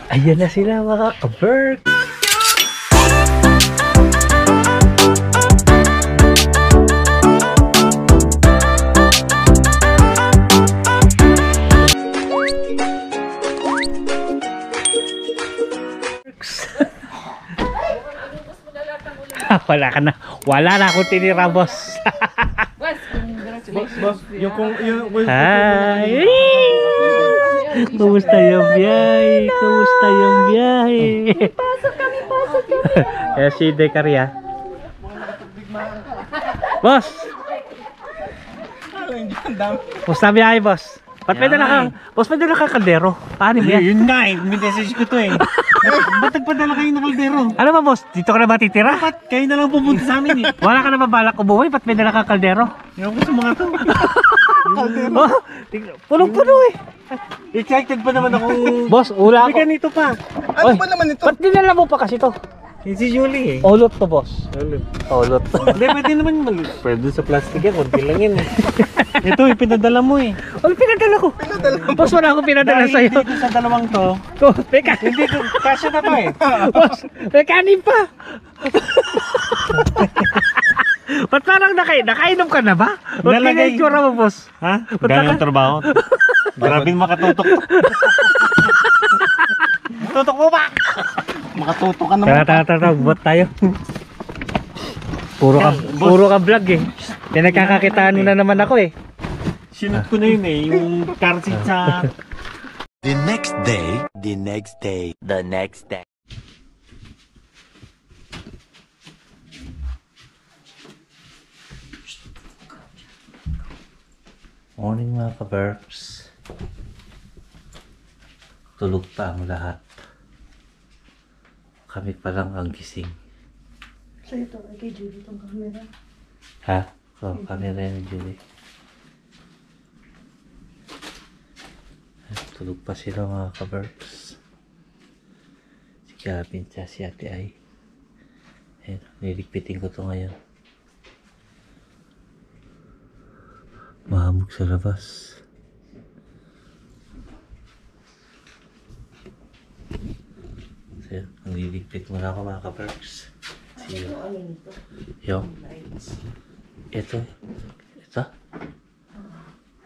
Ayan na sila mga ka-Berks. Wala ka na. Wala na akong tinira, boss. Boss, yung Hi! Kumusta yung biyahe? Kumusta yung biyahe? Pasok kami. Eh, si Dekaria. Boss! Kumusta biyahe, boss? Ba't may dala ka kaldero? Paano mo yan? Yun nga eh, may message ko to eh. Ba't nagpadala kayo ng kaldero? Ano ba, boss? Dito ka na ba titira? Ba't kayo na lang pupunta sa amin eh? Wala ka na ba balak umuwi? Ba't may dala ka kaldero? Yung ko sa mga to. Kaldero. Oh, punong-puno eh. Excited pa naman akong... Boss, ula May ako. ganito pa. Ano ba naman ito? Ba't dinala mo pa kasi to? Yung si Julie eh. Ulot to, boss. Ulot. Hindi, pwede naman malit. Pwede sa plastic yan, konti lang yan eh. Ito, ipinadala mo eh. Ano pinadala ko? Boss, wala akong pinadala Dahil sa'yo. dito sa dalawang to, hindi ko, kasya na to eh. Boss, may kanin pa. Ba't parang nakainom ka na ba? Ba't Nalagay- kaya itsura mo, boss? Ha? Ganong trabaho. Grabe makatutok. Tutok mo ba? Makatutok ka naman. Tara, buat tayo. Puro ka vlog eh. Pinagkakakitaan mo na naman ako eh. Sinot ko na yun eh, yung car seat sa... The next day. Morning mga ka-Berks. Tulog pa ang lahat. Kami pa lang ang gising. Sa'yo to, kay Julie tong camera. Ha? So, camera yan, Julie. Tulog pa sila mga ka-Berks. Si Gavin at si Ate Ay. Ayan, niligpitin ko to ngayon. Mahamog sa labas. So, nililigpit muna ako mga ka-Berks. See you. Yung? Ito.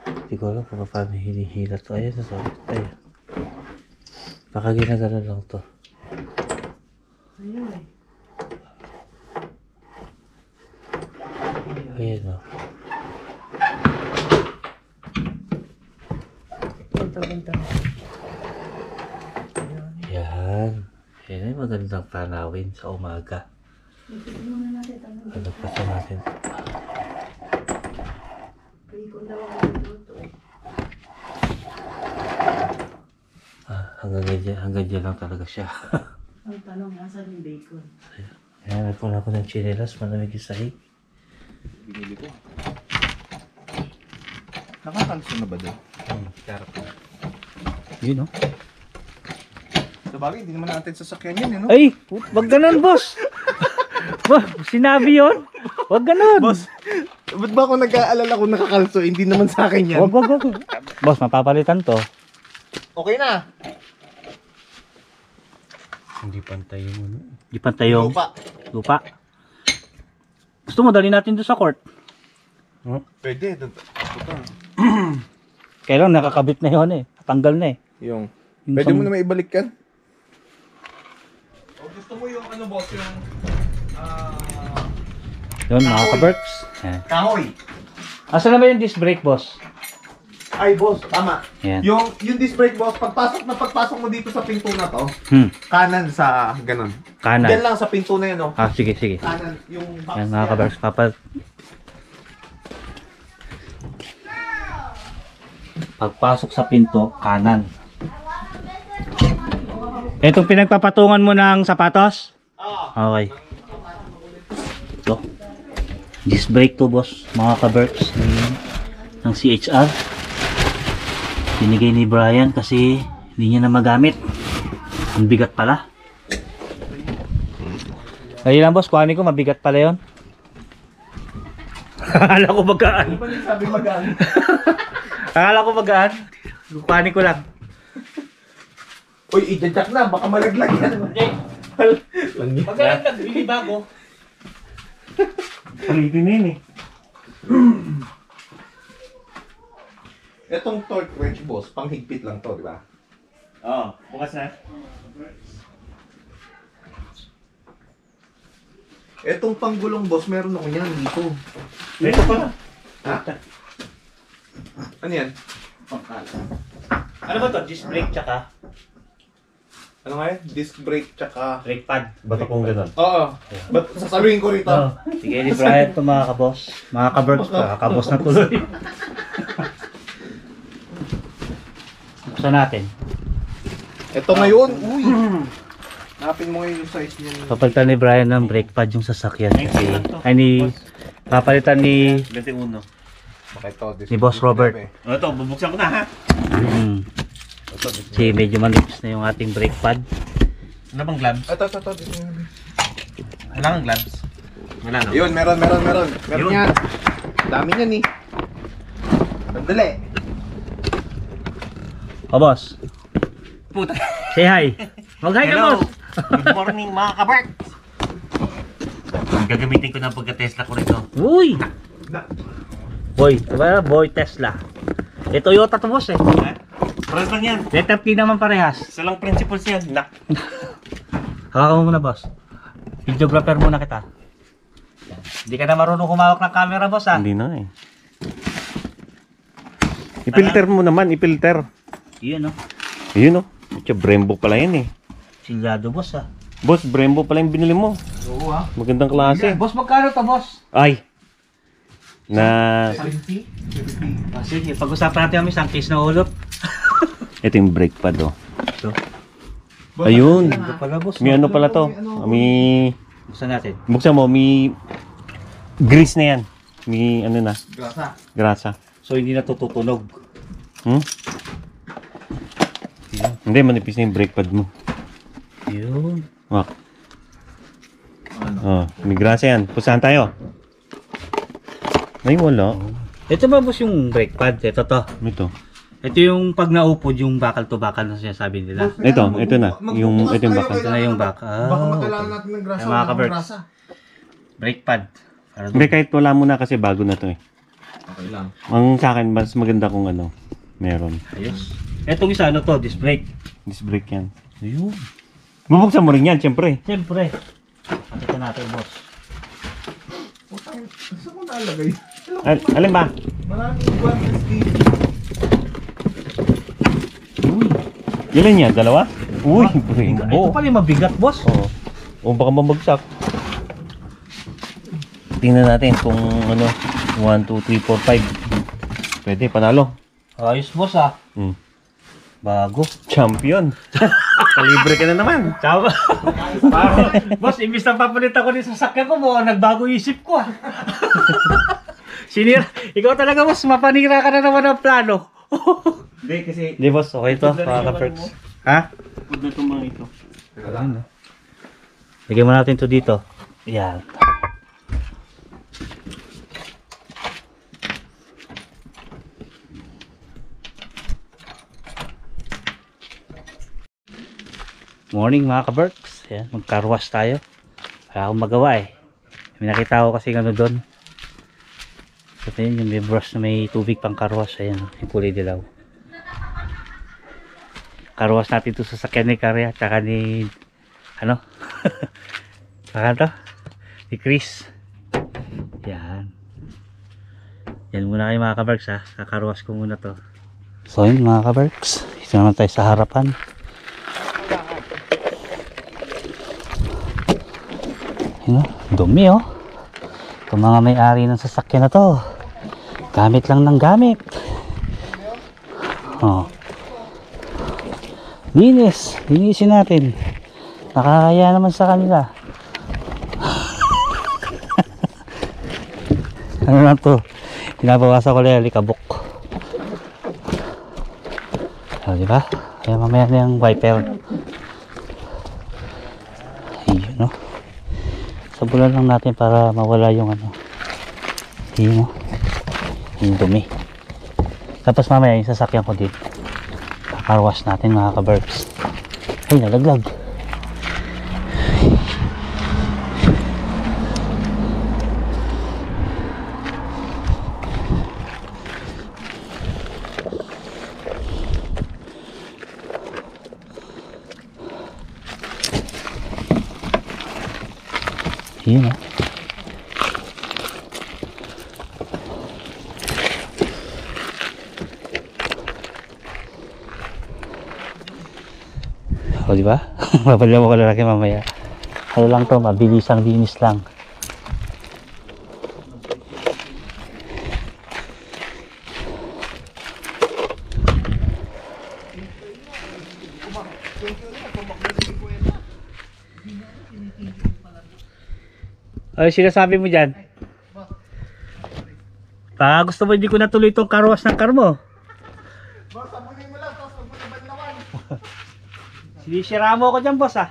Hindi ko alam kung paano hinihila to. Ayan na to. Ayan. Baka ginagano lang to. Ayan o. Banta. Ayan. Ayan ay magandang tanawin sa umaga. Ano pa sa natin? Hanggang dyan lang talaga siya. Ang tanong, nasa yung bacon? Ayan, nagpuna ko ng chinelas, malamig yung sahig. Binili ko. Nakakalso na ba doon? Sarap. Yun o. Sa bagay, hindi naman natin sasakyan yun, no? Ay! Wag ganun, boss! Sinabi yun? Wag ganun! Boss, ba't ba ako nag-aalala kung nakakalso? Hindi naman sa akin yan. Wag. Boss, mapapalitan to. Okay na. Hindi pantay yung ano. Di pantay yung Lupa. Gusto mo, dali natin doon sa court. Pwede. Kailan nakakabit na yun eh. Tanggal na eh. Yung Yung pwede sa- mo na maibalik yan. O gusto mo yung ano boss, yung... Yun, mga ka-Berks. Kahoy. Asa na ba yung disc brake, boss? Ay, boss, tama. Yan. Yung disc brake, boss, pagpasok mo dito sa pinto na to, kanan sa ganun. Kanan. Diyan lang sa pinto na yun, oh. Sige. Kanan, yung box Yan, mga ka-Berks. Pagpasok sa pinto, kanan. Itong pinagpapatungan mo ng sapatos? Okay. Ito. Disc brake to, boss. Mga ka-Berks ng CHR. Binigay ni Brian kasi hindi niya na magamit. Ang bigat pala. Ayun lang, boss. Kuhanin ko, mabigat pala yun. Akala ko magaan. Ano ba yung sabi magaan? Akala ko magaan. Kuhanin ko lang. Uy, i-jack na, baka malaglag yan. Hindi. Pag nagbili bago. Palitin na yun eh. Itong torque wrench, boss, panghigpit lang to, di ba? Oo, bukas na. Itong panggulong, boss, meron ako yan dito. Ito pala. Ha? Ano yan? Ano ba to? Disc brake tsaka Ano nga yan? Disc brake tsaka... brake pad. Ba't akong gano'n? Oo. Ba't sasaluhin ko rito? Oh, sige ni Brian to mga kabos. Mga kaberks, kabos na tuloy. Buksan natin. Ito ngayon. Uy! Napin mo ngayon yung size niyan. Papalitan ni Brian ng brake pad yung sasakyan. Kasi, ay ni... Papalitan ni... 21. Ni Boss Robert. O ito, bubuksan ko na ha. Kasi medyo manipis na yung ating brake pad. Ano bang gloves? Ito. Kailangan gloves? Wala no? Yun, meron. Meron Yun. yan. Dami niyan eh. Sandali. O boss, Puta. say hi. Mag-hi ka Hello. boss. Good morning mga kabart. Gagamitin ko na pagka-Tesla ko rito. Uy! Boy, diba? Boy Tesla. Eh, Toyota to boss eh. Ha? Paras lang yan. Letter T naman parehas. Isa lang principles yan. Haka mo muna boss. Videographer muna kita. Hindi ka na marunong kumawak ng camera boss ha. Hindi na eh. I-filter mo naman, i-filter. Iyon no. Ayun oh. Ito, Brembo pala yan eh. Silyado boss ha. Boss, Brembo pala yung binili mo. Oo ha. Magandang klase. Boss, magkano to boss? Ay. Na 70? Ah, sige, pag-usapan natin kami isang case na ulot. ito yung brake pad oh. Ito. Ayun. Ito pala boss. May ano pala to? May Buksan natin. buksan mo, may grease na yan. May ano na, Grasa. grasa. So hindi na tututunog. Hmm? Hindi, manipis na yung brake pad mo. Yun. Wak. Oh, may grasa yan. Pusahan tayo. Ay, wala. Ito ba boss yung brake pad? Ito to. Ito. Ito yung pag naupod yung bakal to bakal na sinasabi nila. Ito na. Yung, ito yung bakal. Ito na yung bakal. Baka makailangan natin ng grasa. Ay, mga wala akong kaberks. grasa. Brake pad. Para Hindi, kahit wala mo na kasi bago na to eh. Okay lang. Ang sa akin, mas maganda kung ano, meron. ayos. Etong isa ano to, disc brake. Disc brake yan. Ayun. Bubuksan mo rin yan, syempre. Siyempre. Pakita natin boss. Putang, saan ko nalagay? Alin ba? Maraming guantes dito. Ilan yan? Dalawa? Uy, Ito Brembo. pala yung mabigat boss. Oo. O baka mamagsak. Tingnan natin kung ano, 1, 2, 3, 4, 5. Pwede, panalo. Ayos boss ah. Hmm. Bago. Champion. Kalibre ka na naman. Tama. Boss, imbis na papalitan ko din sa sasakyan ko, mukhang nagbago isip ko ah. Sinira. Ikaw talaga boss, mapanira ka na naman ng plano. Hindi, kasi Di boss, okay to. Mga perks. Ha? pud na itong mga ito. Lagyan mo natin to dito. Yan. Morning mga ka-Berks. Yan, mag-carwash tayo. Wala akong magawa eh. May nakita ko kasi ano doon. Ito yun, yung may brush na may tubig pang carwash. Ayan, yung kulay dilaw. Carwash natin ito sa sakyan ni Karya. Tsaka ni... Ano? Saka to? Ni Chris. Yan. Yan muna kayo mga ka-Berks ha. Kakarwash ko muna to. So yun mga ka-Berks. Ito naman tayo sa harapan. Yun o, dumi oh. Itong mga may-ari ng sasakyan na to. Gamit lang ng gamit. Oh. Linis. Linisin natin. Nakakaya naman sa kanila. Ano lang to? Pinabawasan ko lang yung likabok. O, diba? Kaya mamaya na yung wiper. Ayun, no? Sabulan lang natin para mawala yung ano. Ayun, no? Yung dumi. Tapos mamaya yung sasakyan ko dito. Kakarwash natin mga ka-Berks. Ay, nalaglag. Yun ah. O diba? Mapalala mo ko lalaki mamaya. Ano lang to, mabilisang linis lang. Ano sinasabi mo dyan? Baka gusto mo hindi ko natuloy itong karwas ng car mo. Boss, abunin mo lang, tapos huwag mo naman naman. Sinisira mo ako dyan, boss ah.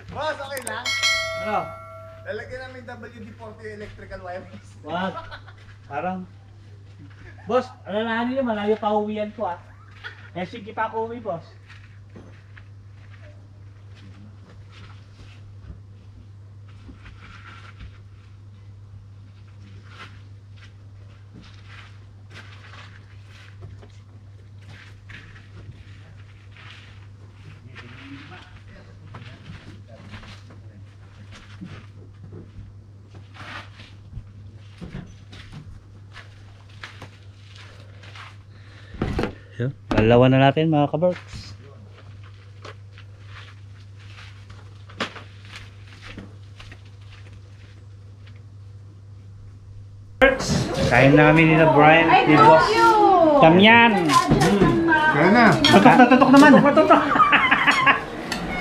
Boss, okay lang? Ano? Lalagyan namin WD-40 electrical wires. Wag. Parang, boss, alalahanin niyo, malayo pa uwian ko ah. Sige pa ako uwi, boss. Yun, palawan na natin mga kabarks. Kain na kami ni na Brian, ni Boss Damian. Kaya na. Tutok na tutok naman. Tutok.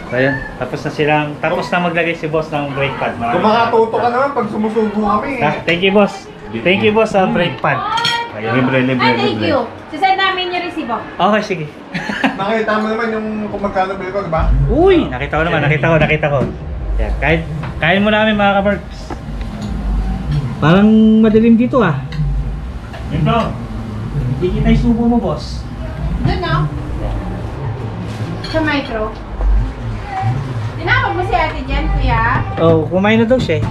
So yun, tapos na maglagay si Boss ng brake pad. Kung makatuto ka naman pag sumusubo kami. Thank you, Boss. Thank you, Boss, sa brake pad. Libre. Thank you. Sisend namin yung resibo. Okay, sige. Nakita mo naman yung kung magkano bill ko, di ba? Uy, nakita ko. Yan, kain mo namin mga kabarks. Parang madilim dito ah. Ito. Hindi kita isubo mo, boss. Doon no? Sa micro. Tinawag mo si ate dyan, kuya? Oh, kumain na daw siya eh.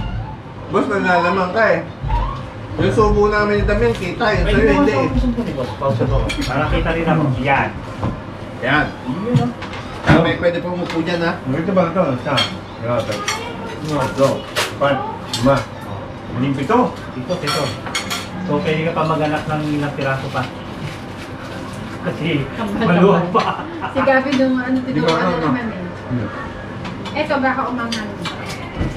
Boss, nalalaman ka eh. Yung subo namin yung dami, kita yun. Sa'yo hindi eh. Pausa to. Para kita rin ako. Yan. Yan. Yun, Ah, may pwede pa umupo dyan ha. Ito ba ito? Isa. Ito. Pat. Ma. Pito. Ito. So, pwede ka pa mag-anak ng ilang piraso pa. Kasi, maluwag pa. Si Gabi doon, ano Di ba, ano? naman eh. Eto, baka umangan.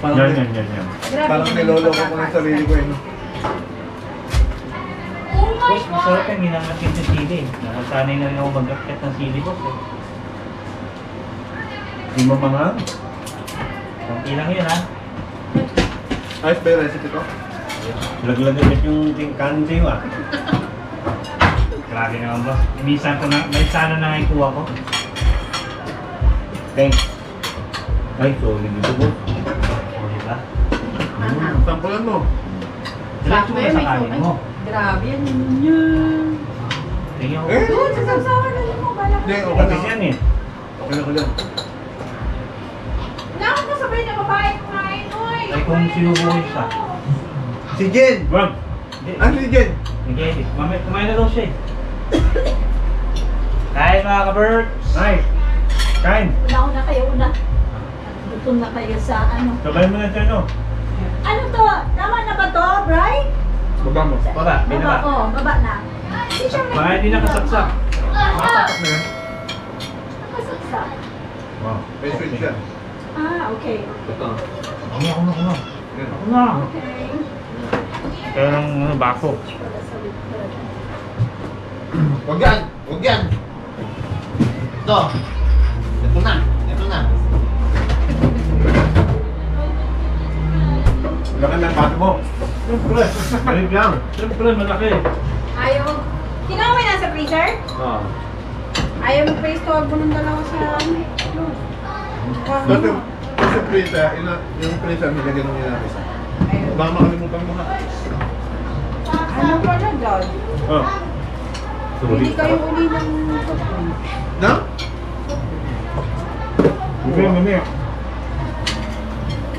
Yan. Grabe Parang naman niloloko ko pagkakasal. ng sarili ko eh. No? Boss, masarap yung ginangakit ng sili. Nakasanay na rin ako mag-akit ng sili, boss eh. Hindi mo mga. Kunti lang yun ha. Ayos ba yung recipe ko? Laglag ulit yung kanin sa'yo ah. Grabe naman, boss. May sana na nga ikuha ko. Thanks. Ay, sorry dito po. O, diba? Sampulan mo. Diretso mo na sa kanin mo. Grabe yan yun. Tingnan ko. Eh? Doon, sa sausawan na mo. Bala ka. Hindi, okay Kasi na. yan eh. Ano ko dyan? Nakot mo sabay na babae kumain, oy! Ay kung sinubuhin siya. Si Jen! Wag! Ano si Jen? Hindi, kumain na daw siya eh. Kain mga ka-birds! Nice! Kain! Una kayo, una. Gutom na kayo sa ano. Sabay mo na dyan, no? Ano to? Tama na ba to, Bri? Baba mo. Baba, Baba, binaba. baba na. Hindi siya may... Mga hindi nakasaksak. Makatak na yan. Nakasaksak. Wow. May switch siya. Ah, okay. Ito. Ako na. Yan. Ako na. Okay. Kaya ng bako. Wala sa likod. Huwag yan! Huwag yan! Ito! Ito na! Ito na! Laki ng bato mo. Siyempre! Galing lang! Siyempre, malaki. Ayaw. Kinuha mo yung nasa freezer? Oo. Ayaw mo praise to, mo ng dalawa sa ano. Tapos yung prisa, yung prisa, nilagyan ng nilamis. Ayaw. Baka makalimutan mo na. Ano pala dyan? Oh. Hindi kayo uli ng Na? Bumili, bumili.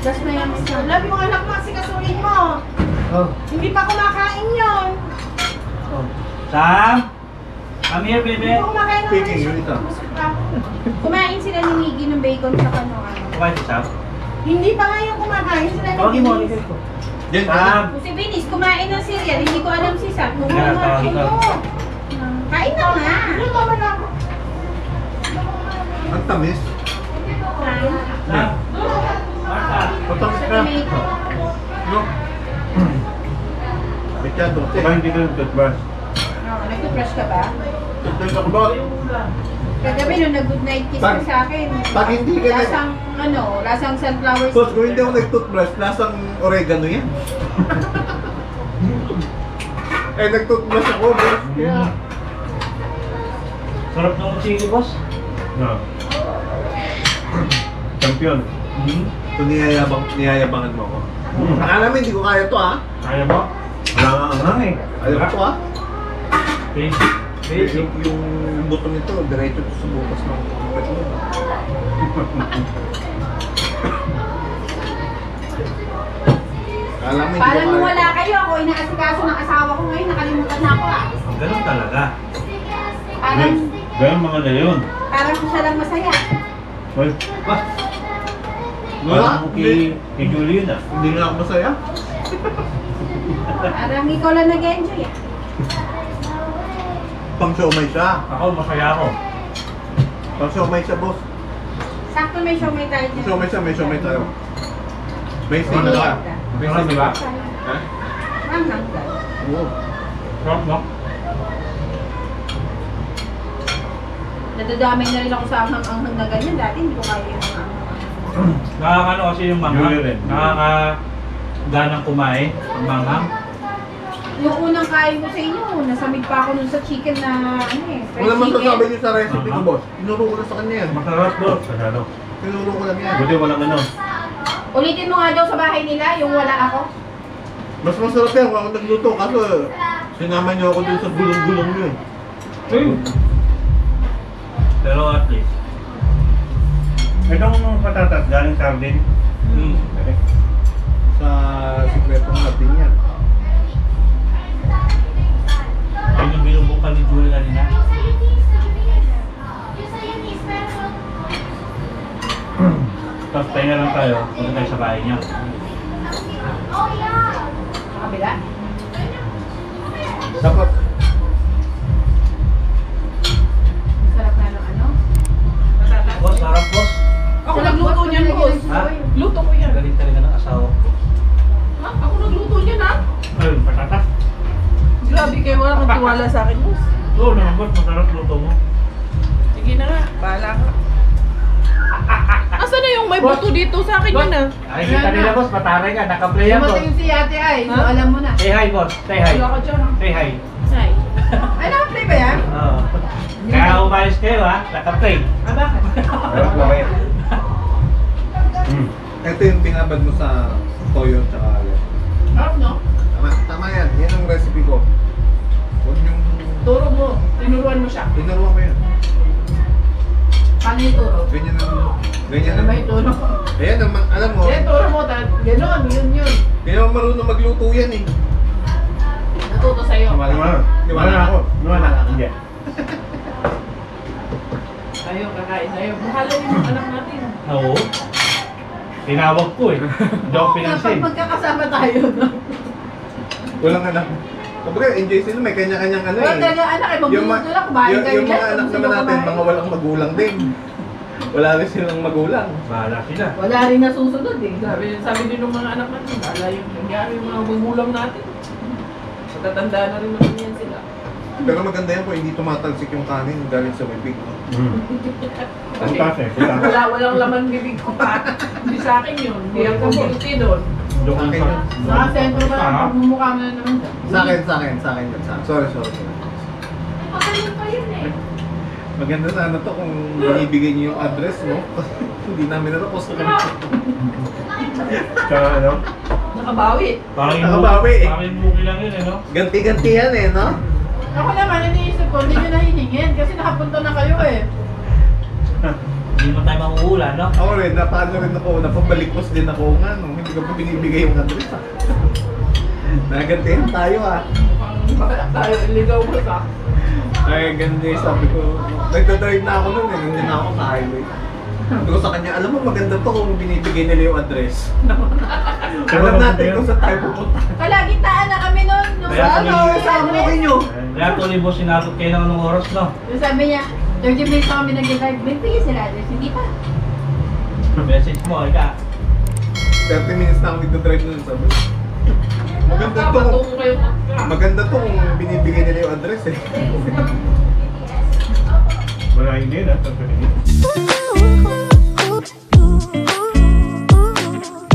gas na yan sa... Love yung anak mo, sikasuhin mo. Oh. Hindi pa kumakain yun. Oh. Sam! Come here, baby. Hindi pa kumakain ng Speaking, rice. yun ito. Kumain sila ni Miggy ng bacon sa kano. Kumain si Sam. Hindi pa nga yung kumakain sila ni Tawagin mo, Vinis. ulit ko. Jen, Sam! Si Vinis, kumain ng cereal. Hindi ko alam si Sam. Kaya, Kumain tawagin ka. Kain na nga. ang tamis. Sam! Marta! Matamis na. No? Masyado. Sabay hindi ka ng toothbrush. Nag-brush ka ba? Toothbrush ako ba? Kagabi nung nag-good night kiss ka Pag- sa akin. pag hindi ka nag- Lasang, lasang sunflower Boss, kung hindi ako nag-toothbrush, lasang oregano yan. Nag-toothbrush ako, boss. Kaya... Sarap ng chili, boss. No. Champion. Ito niyayabangan mo ako. Akala mo hindi ko kaya to, ha? Kaya mo? Wala nga ang hang eh. Ayaw ko to, ha? Basic. Basic. Yung buto nito, diretso to sa bukas ng kapit mo. Akala mo hindi ko Parang nung kaya wala to. kayo, ako inaasikaso ng asawa ko ngayon, nakalimutan na ako ah. Ganun talaga. Parang, Ganyan mga na yun. parang siya lang masaya. Well, Bah, Wala, parang kay Julie yun ah. Hindi nga ako masaya. Parang ikaw lang nag-enjoy ah. Pang siomay siya. ako masaya ako. Pang siomay siya, boss. Sakto may show may tayo dyan. Siomay siya, may siomay tayo. May May siomay ka. merienda. May Sarap, siomay diba? ka. Ha? Ang hanggang. Oo. Sarap, no? Nadadamay na rin ako sa anghang na ganyan. Dati hindi ko kaya yung anghang. Nakakano kasi yung manghang. Julie rin. Nakakaganang kumain ang manghang. Yung unang kain ko sa inyo, nasamig pa ako nun sa chicken na ano eh, fried Wala chicken. masasabi niyo sa recipe ko, boss. Tinuro ko na sa kanya yan. Masarap, boss. Masyado. Tinuro ko lang yan. Buti walang ano. Ulitin mo nga daw sa bahay nila, yung wala ako. Mas masarap yan kung ako nagluto. Kaso, sinama niyo ako dun sa gulong-gulong niyo. Pero at least. Itong patatas galing sardin. Okay. Sa sikretong natin yan. Ayun yung binubukan ni Julie kanina. Tapos tayo lang tayo. Punta tayo sa bahay niya. Sa kabila. Dapat, Sarap na ng ano. Patatas. Boss, sarap, boss. Ako nagluto niyan, boss. Ha? Luto ko yan. Galing talaga ng asawa. Ha? Ako nagluto niyan, ha? Ayun, patatas. Grabe kayo, wala kang tiwala sa akin, boss. Oo naman, boss. Masarap luto mo. Sige na nga, bahala ka. Asa na yung may buto dito sa akin yun, ah? Ay, kita nila, boss. Mataray ka. Naka-play yan, boss. Dumating si ate ay, so Ha? alam mo na. Say hi, boss. Say hi. Wala ka dyan, ha? Say hi. Say. Ay, naka-play ba yan? Oo. Kaya umayos kayo, ha? Naka-play. Ah, bakit? Harap lang kayo. ito yung binabad mo sa toyo tsaka alam. Harap, no? Tama yan. Yan ang recipe ko. Huwag niyong... Turo mo. Tinuruan mo siya. Tinuruan ko yan. Paano yung turo? Ganyan ang... Ganyan Ano ang... ba yung turo? Ayan naman, alam mo. Yan, turo mo. Ganon, yun. Hindi naman marunong magluto yan eh. Natuto sa'yo. Wala ako. Wala. Hindi. Ayaw, kakain sa'yo. Mahala yung anak natin. Oo. Tinawag ko eh. Hindi ako pinansin. Kapag magkakasama tayo, no? Walang anak. Kumbaga, enjoy sila. May kanya-kanyang ano Wala eh. talaga anak, eh. Magluluto lang, kumain kayo yung mga anak naman natin, mga walang magulang din. Wala rin silang magulang. Bahala sila. Wala rin nasusunod eh. Sabi din ng mga anak natin, wala yung nangyari yung mga magulang natin. Matatanda na rin naman yan sila. Pero maganda yan po, hindi tumatalsik yung kanin galing sa bibig. No? Ang taas eh. Kita. Walang laman bibig ko pa. Hindi sa akin yun. Hindi ako guilty doon. Doon Sa akin sa... yun. Sa sentro ba, pagmumukha mo na naman dyan. Sa akin yun. Sa akin. Sorry. Pakalim pa yun eh. Maganda sana to kung binibigay niyo yung address mo. Hindi namin na-post na kami. Sa ano? Nakabawi. Nakabawi eh. Parang muki lang yun eh, no? Ganti-ganti yan eh, no? Ako naman, iniisip ko, hindi nyo nahihingin kasi nakapunta na kayo eh. Hindi mo tayo mamuhula, no? Ako rin, napaano rin ako, napabalikos din ako nga, no? Hindi ko pa binibigay yung address, ah. Nagantihan tayo, ah. Mukhang tayo, iligaw mo sa. Ay, ganda eh, sabi ko. Nagdadrive na ako nun eh, nandun na ako sa highway. Sabi ko sa kanya, alam mo maganda to kung binibigay nila yung address. Alam natin kung saan tayo pupunta. Kalagitnaan na kami nun. Nung Kaya ano, tuloy- sa address. nyo? Kaya tuloy boss, sinakot kayo ng anong oras, no? Yung sabi niya, 30 minutes na kami nag-drive. May bigay sila address. Hindi pa. Message mo, ika. 30 minutes na ako nagdadrive nun, sabi ko. Maganda to kung, Patungo kayo pagka. maganda to kung binibigay nila yung address eh. Wala hindi na. Sa